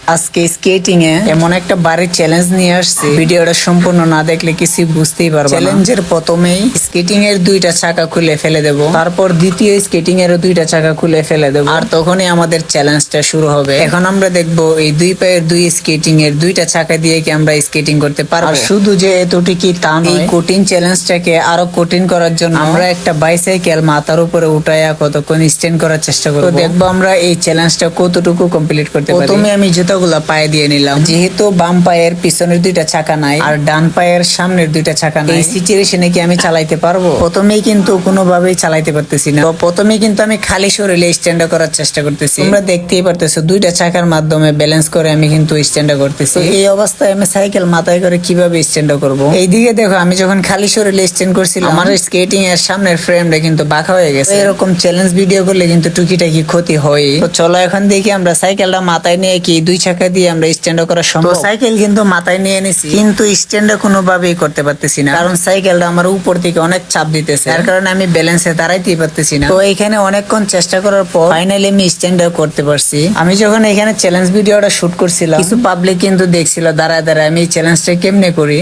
আজকে স্কেটিং এ এমন একটা বাড়ির চ্যালেঞ্জ নিয়ে আসছে, ভিডিওটা সম্পূর্ণ না দেখলে কিছু বুঝতেই পারবে না। চ্যালেঞ্জের প্রথমেই স্কেটিং এর দুইটা চাকা খুলে ফেলে দেব, তারপর দ্বিতীয় স্কেটিং এর দুইটা চাকা খুলে ফেলে দেব, আর তখনই আমাদের চ্যালেঞ্জটা শুরু হবে। এখন আমরা দেখব এই দুই পায়ের দুই স্কেটিং এর দুইটা চাকা দিয়ে কি আমরা স্কেটিং করতে পারবো। আর শুধু যে এতটুকু তা নয়, এই কঠিন চ্যালেঞ্জটাকে আরো কঠিন করার জন্য আমরা একটা বাইসাইকেল মাথার উপরে উঠাইয়া কতক্ষণ স্ট্যান্ড করার চেষ্টা করব। দেখবো আমরা এই চ্যালেঞ্জটা কতটুকু কমপ্লিট করতে পারি। প্রথমে আমি জুতাগুলা পায়ে দিয়ে নিলাম, যেহেতু বাম পায়ের পিছনের দুইটা চাকা নাই আর ডান পায়ের সামনের দুইটা চাকা নাই, এই সিচুয়েশনে কি আমি চালাইতে পারবো? প্রথমেই কিন্তু কোনোভাবেই চালাইতে পারতেছি না। তো প্রথমেই কিন্তু আমি খালি শরীরে স্ট্যান্ড করার চেষ্টা করতেছি। তোমরা দেখতেই পারতেছো দুইটা চাকার মাধ্যমে ব্যালেন্স করে আমি কিন্তু স্ট্যান্ড করতেছি। এই অবস্থায় আমি সাইকেল মাথায় করে কিভাবে স্ট্যান্ড করব? এইদিকে দেখো, আমি যখন খালি শরীরে স্ট্যান্ড করছিলাম আমার স্কেটিং এর সামনের ফ্রেমটা কিন্তু বাঁকা হয়ে গেছে। এরকম চ্যালেঞ্জ ভিডিও করলে কিন্তু টুকিটাকি ক্ষতি হয়। তো চলো এখন দেখি আমরা সাইকেলটা মাথায় নিয়ে কি দুই চাকা দিয়ে আমরা স্ট্যান্ড করা সম্ভব। সাইকেল কিন্তু মাথায় নিয়ে নিছি, কিন্তু স্ট্যান্ড কোনোভাবেই করতে পারতেছি না, কারণ সাইকেলটা আমার উপর থেকে অনেক চাপ দিতেছে, যার কারণে আমি ব্যালেন্সে দাঁড়াইতেই পারতেছি না। তো এখানে অনেকক্ষণ চেষ্টা করার পর ফাইনালি আমি স্ট্যান্ড করতে পারছি। আমি যখন এখানে চ্যালেঞ্জ ভিডিওটা শুট করছিলাম, কিছু পাবলিক কিন্তু দেখছিল দাঁড়ায় দাঁড়ায় আমি চ্যালেঞ্জটা কেমনে করি।